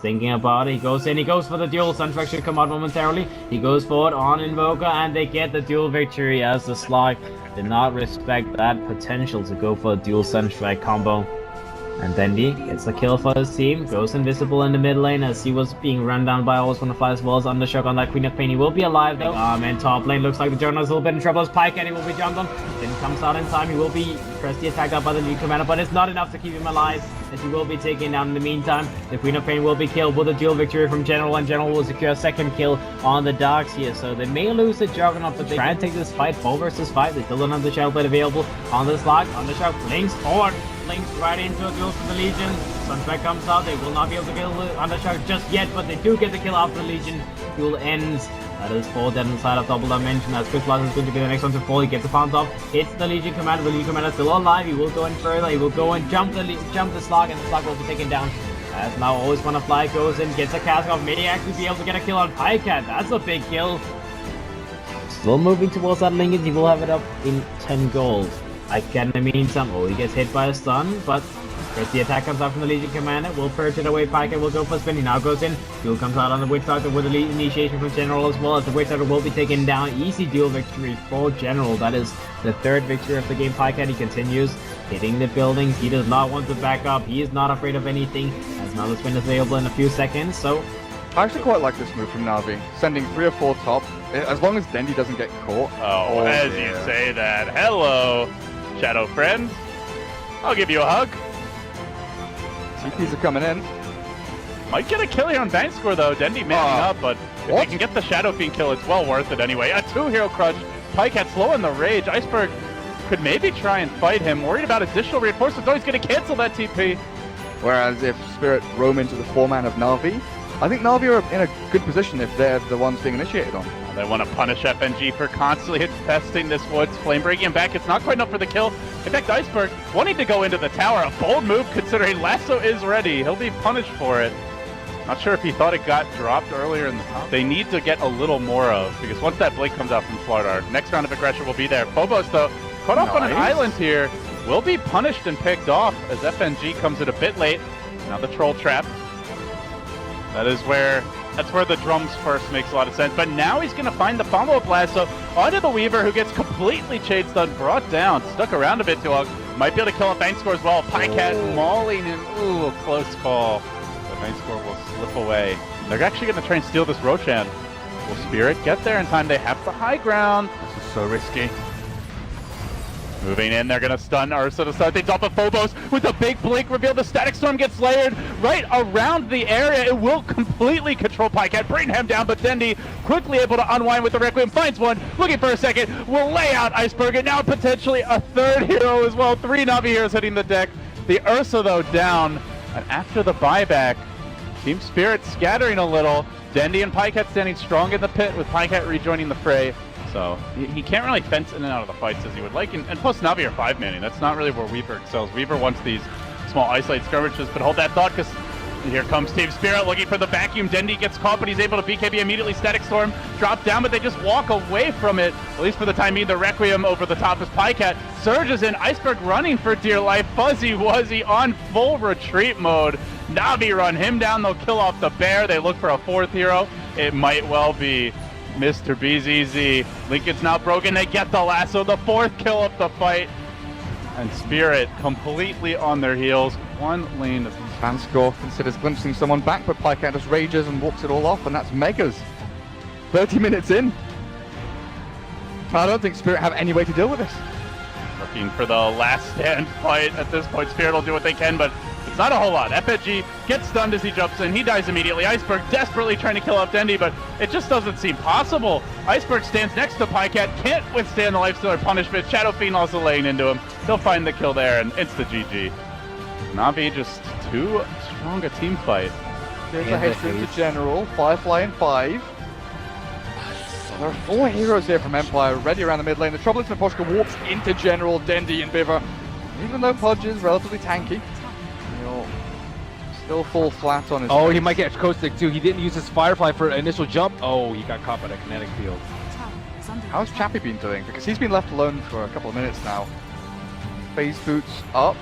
thinking about it. He goes in, he goes for the duel. Suntrack should come out momentarily. He goes forward on Invoker, and they get the duel victory as the Slug did not respect that potential to go for a dual Sunstrike combo. And Dendi gets the kill for his team, goes invisible in the mid lane as he was being run down by Always Wanna Fly as well as Undershock on that Queen of Pain. He will be alive though. And top lane looks like the Journal is a little bit in trouble as Pike, and he will be jumped on. Then comes out in time, he will be pressed attack up by the lead commander, but it's not enough to keep him alive as he will be taken down in the meantime. The Queen of Pain will be killed with a dual victory from General, and General will secure a second kill on the Darks here. So they may lose the Juggernaut, but they try and take this fight 4 versus 5. They still don't have the Shadow Blade available on the Slug. Undershock blinks forward. Links right into a duel for the Legion. Suntrack comes out. They will not be able to kill Undershock just yet, but they do get the kill after the Legion. Duel ends. That is 4 dead inside of Double Dimension as Chris Blast is going to be the next one to fall. He gets the pounds off, hits the Legion Commander. The Legion Commander is still alive. He will go in further. He will go and jump the Slug, and the Slug will be taken down. As now Always Wanna Fly goes in, gets a cast off. May actually be able to get a kill on Pycat. That's a big kill. Still moving towards that Lincoln. He will have it up in 10 gold. Pycat in the meantime, he gets hit by a stun, but as the attack comes out from the Legion Commander, will purge it away. Pycat will go for a spin. He now goes in. Duel comes out on the Witch Doctor with the initiation from General as well, as the Witch Doctor will be taken down. Easy duel victory for General. That is the 3rd victory of the game. Pycat, he continues hitting the buildings. He does not want to back up. He is not afraid of anything, as now the spin is available in a few seconds. So I actually quite like this move from Navi, sending 3 or 4 top, as long as Dendi doesn't get caught. Oh, as you say that. Hello, Shadow friend. I'll give you a hug. TPs are coming in. Might get a kill here on bank score though. Dendi manning up, but if they can get the Shadow Fiend kill, it's well worth it anyway. A 2-hero crush. Pycat slow in the rage. Iceberg could maybe try and fight him. Worried about additional reinforcements. Oh, he's going to cancel that TP. Whereas if Spirit roam into the 4-man of Navi, I think Navi are in a good position if they're the ones being initiated on. They want to punish FNG for constantly infesting this woods. Flame breaking him back. It's not quite enough for the kill. In fact, Iceberg wanting to go into the tower. A bold move considering Lasso is ready. He'll be punished for it. Not sure if he thought it got dropped earlier in the top. They need to get a little more of, because once that Blink comes out from Slardar, next round of aggression will be there. Phobos, though, caught off on an island here, will be punished and picked off as FNG comes in a bit late. Now the Troll Trap. That's where the drums first makes a lot of sense. But now he's going to find the follow-up lasso onto the Weaver, who gets completely shade stunned, brought down, stuck around a bit too long. Might be able to kill a bank score as well. Pycat mauling him. Ooh, a close call. The bank score will slip away. They're actually going to try and steal this Roshan. Will Spirit get there in time? They have the high ground. This is so risky. Moving in, they're going to stun Ursa to start things off of Phobos with a big blink reveal. The Static Storm gets layered right around the area. It will completely control Pycat, bring him down, but Dendi quickly able to unwind with the Requiem, finds one, looking for a second, will lay out Iceberg, and now potentially a 3rd hero as well. 3 Navi heroes hitting the deck. The Ursa, though, down, and after the buyback, Team Spirit scattering a little. Dendi and Pycat standing strong in the pit, with Pycat rejoining the fray. So he can't really fence in and out of the fights as he would like, and plus Navi are 5-manning. That's not really where Weaver excels. Weaver wants these small isolated skirmishes, but hold that thought, because here comes Team Spirit looking for the vacuum. Dendi gets caught, but he's able to BKB immediately. Static Storm drop down, but they just walk away from it, at least for the time being. The Requiem over the top as Pycat surges in. Iceberg running for dear life. Fuzzy Wuzzy on full retreat mode. Navi run him down. They'll kill off the bear. They look for a 4th hero. It might well be Mr. BZZ. Lincoln's now broken. They get the lasso. The 4th kill of the fight. And Spirit completely on their heels. 1 lane of Fanscore considers glimpsing someone back, but Pycat just rages and walks it all off, and that's Megas. 30 minutes in. I don't think Spirit have any way to deal with this. Looking for the last stand fight at this point. Spirit will do what they can, but it's not a whole lot. FNG gets stunned as he jumps in. He dies immediately. Iceberg desperately trying to kill off Dendi, but it just doesn't seem possible. Iceberg stands next to Pycat, can't withstand the Lifestealer punishment. Shadow Fiend also laying into him. He'll find the kill there, and it's the GG. Navi just too strong a team fight. There's a haste to General, Firefly and 5. There are 4 heroes here from Empire, ready around the mid lane. The trouble is Naposhka walks into General, Dendi and Biver. Even though Pudge is relatively tanky, he'll still fall flat on his face. He might get Coastic too. He didn't use his Firefly for initial jump. Oh, he got caught by the kinetic field. How's Chappie been doing? Because he's been left alone for a couple of minutes now. Phase boots up.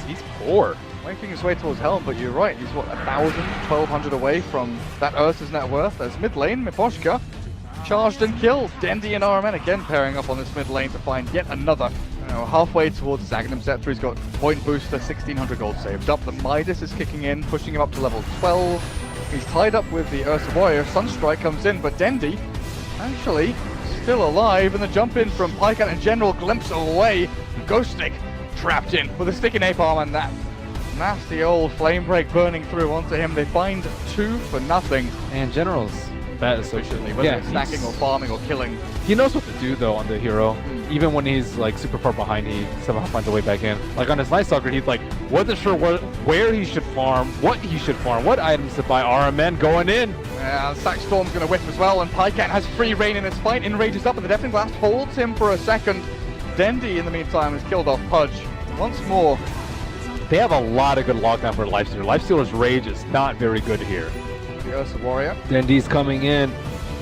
He's poor. Making his way towards Helm, but you're right, he's what, 1,000, 1,200 away from that Ursa's net worth. There's mid lane, Miposhka charged and killed. Dendi and RMN again pairing up on this mid lane to find yet another. Halfway towards Zagnum Scepter, he's got point booster, 1,600 gold saved up. The Midas is kicking in, pushing him up to level 12. He's tied up with the Ursa Warrior. Sunstrike comes in, but Dendi actually still alive, and the jump in from Pycat and General glimpse away. Ghost Stick trapped in with a stick in napalm, and that nasty old flame break burning through onto him. They find 2 for nothing. And General's bad Efficiently, whether it's stacking or farming or killing. He knows what to do though on the hero. Even when he's like super far behind, he somehow finds a way back in. Like on his Night Stalker, he's like wasn't sure where he should farm, what he should farm, what items to buy. RMN going in. Yeah, Sack Storm's going to whiff as well, and Pycat has free reign in this fight. Enrages up, and the Deafening Blast holds him for a second. Dendi, in the meantime, has killed off Pudge once more. They have a lot of good lockdown for Lifestealer. Lifestealer's Rage is not very good here. The Ursa Warrior. Dendi's coming in.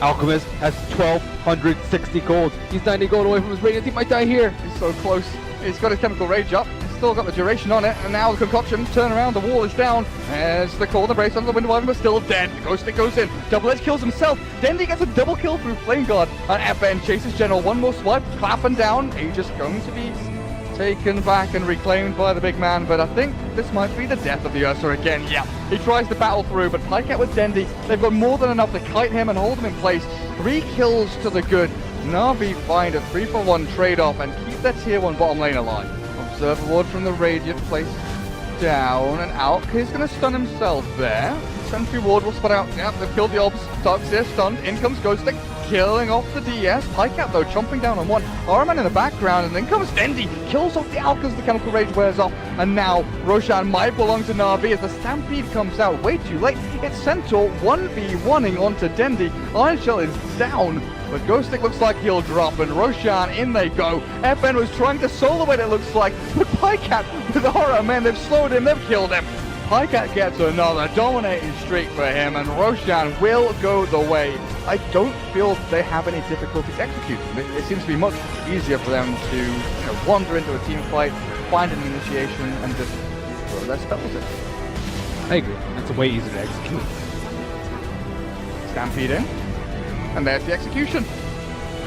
Alchemist has 1,260 gold. He's 90 gold away from his radiance. He might die here. He's so close. He's got his Chemical Rage up. He's still got the duration on it. And now the concoction. Turn around. The wall is down. There's the call. The brace under the Wind Wyvern, but still dead. The Ghost Stick goes in. Double Edge kills himself. Dendi gets a double kill through Flame Guard. And FN chases General. One more swipe. Clapping down. Aegis going to be taken back and reclaimed by the big man, but I think this might be the death of the Ursa again. Yeah, he tries to battle through, but Pycat with Dendi, they've got more than enough to kite him and hold him in place. 3 kills to the good. Na'Vi find a 3-for-1 trade-off and keep their tier 1 bottom lane alive. Observer Ward from the Radiant placed down and out. He's going to stun himself there. Sentry Ward will spot out. Yep, they've killed the Obs. Darkseer stunned. In comes Ghost Stick, killing off the DS. Pycat though chomping down on one. Arman in the background, and then comes Dendi. Kills off the Alk as the Chemical Rage wears off. And now Roshan might belong to Na'Vi as the Stampede comes out way too late. It's Centaur 1v1ing onto Dendi. Iron Shell is down, but Ghost Stick looks like he'll drop, and Roshan in they go. FN was trying to solo it looks like, but Pycat with RMN, they've slowed him, they've killed him. Pycat gets another dominating streak for him, and Roshan will go the way. I don't feel they have any difficulties executing. It seems to be much easier for them to wander into a team fight, find an initiation, and just throw their spells in. I agree. It's way easier to execute. Stampede in, and there's the execution.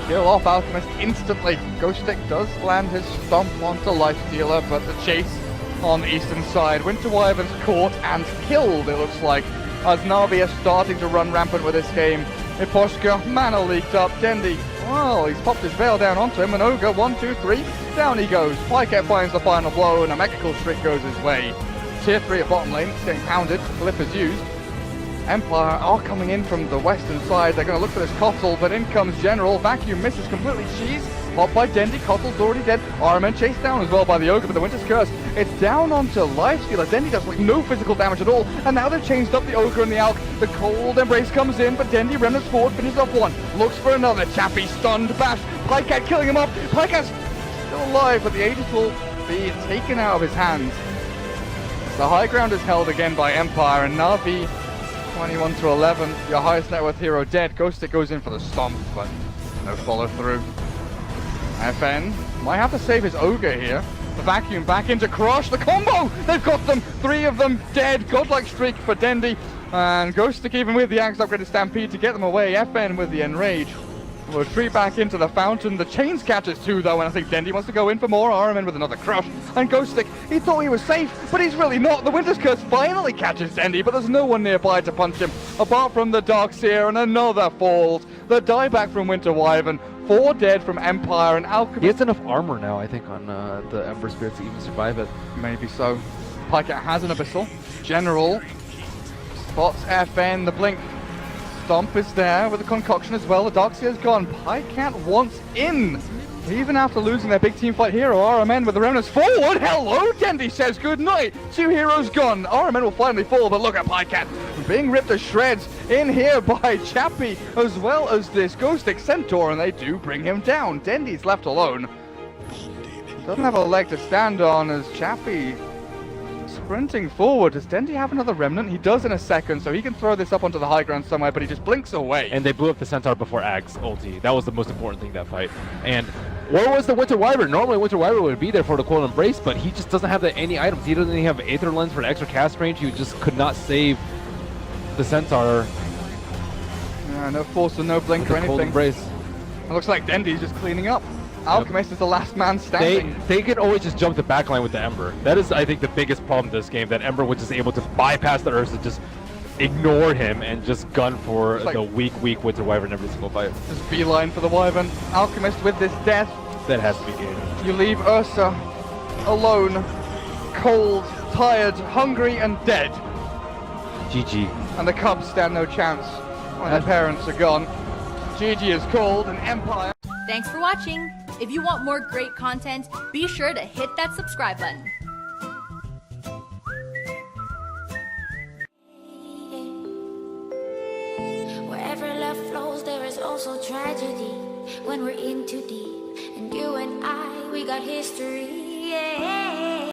Kill off Alchemist instantly. Ghost Stick does land his stomp onto Lifestealer, but the chase on the eastern side. Winter Wyvern's caught and killed, it looks like, as Na'Vi are starting to run rampant with this game. Miposhka, mana leaked up. Dendi, well, he's popped his veil down onto him, and Ogre, 1, 2, 3, down he goes. Pycat finds the final blow, and a magical streak goes his way. Tier 3 at bottom lane, it's getting pounded, Flip is used. Empire are coming in from the western side. They're going to look for this Kotl, but in comes General. Vacuum misses completely. Cheese popped by Dendi. Kotl's already dead. Arman chased down as well by the Ogre, but the Winter's Curse. It's down onto Lifestealer. Dendi does like no physical damage at all, and now they've changed up the Ogre and the Alk. The Cold Embrace comes in, but Dendi remnants forward, finishes off one. Looks for another. Chappie stunned. Bash. Pycat killing him off. Pycat's still alive, but the Aegis will be taken out of his hands. The high ground is held again by Empire, and Na'Vi 21 to 11, your highest net worth hero dead. Ghost Stick goes in for the stomp, but no follow through. FN might have to save his Ogre here. The Vacuum back into Crush, the combo! They've got them! 3 of them dead. Godlike streak for Dendi. And Ghost Stick even with the Axe upgraded Stampede to get them away. FN with the Enrage will retreat back into the fountain. The chains catches 2 though, and I think Dendi wants to go in for more. RMN with another Crush. And Ghost Stick, he thought he was safe, but he's really not. The Winter's Curse finally catches Dendi, but there's no one nearby to punch him, apart from the Darkseer, and another falls. The dieback from Winter Wyvern. 4 dead from Empire, and Alchemist. He has enough armor now, I think, on the Ember Spirit to even survive it. Maybe so. Pycat has an Abyssal. General spots FN, the Blink. Stomp is there with the concoction as well. The Darkseer's gone. Pycat wants in. Even after losing their big team fight hero, RMN with the remnants forward. Hello, Dendi says good night. 2 heroes gone. RMN will finally fall, but look at Pycat being ripped to shreds in here by Chappie, as well as this Ghost Stick Centaur, and they do bring him down. Dendi's left alone. Doesn't have a leg to stand on as Chappie sprinting forward. Does Dendi have another remnant? He does in a second, so he can throw this up onto the high ground somewhere, but he just blinks away. And they blew up the Centaur before Ag's ulti. That was the most important thing that fight. And Where was the Winter Wyvern? Normally Winter Wyvern would be there for the Cold Embrace, but he just doesn't have any items. He doesn't even have Aether Lens for the extra cast range. He just could not save the Centaur. Yeah, no force and no blink or Cold anything. Embrace. It looks like Dendi's just cleaning up. Alchemist is the last man standing. They can always just jump the backline with the Ember. That is, I think, the biggest problem in this game, that Ember was just able to bypass the Ursa, just ignore him, and just gun for like the weak Winter Wyvern every single fight. Just beeline for the Wyvern. Alchemist with this death. That has to be good. You leave Ursa alone, cold, tired, hungry, and dead. GG. And the Cubs stand no chance when their parents are gone. GG is called, and Empire. Thanks for watching. If you want more great content, be sure to hit that subscribe button. Wherever love flows, there is also tragedy when we're in too deep. And you and I, we got history.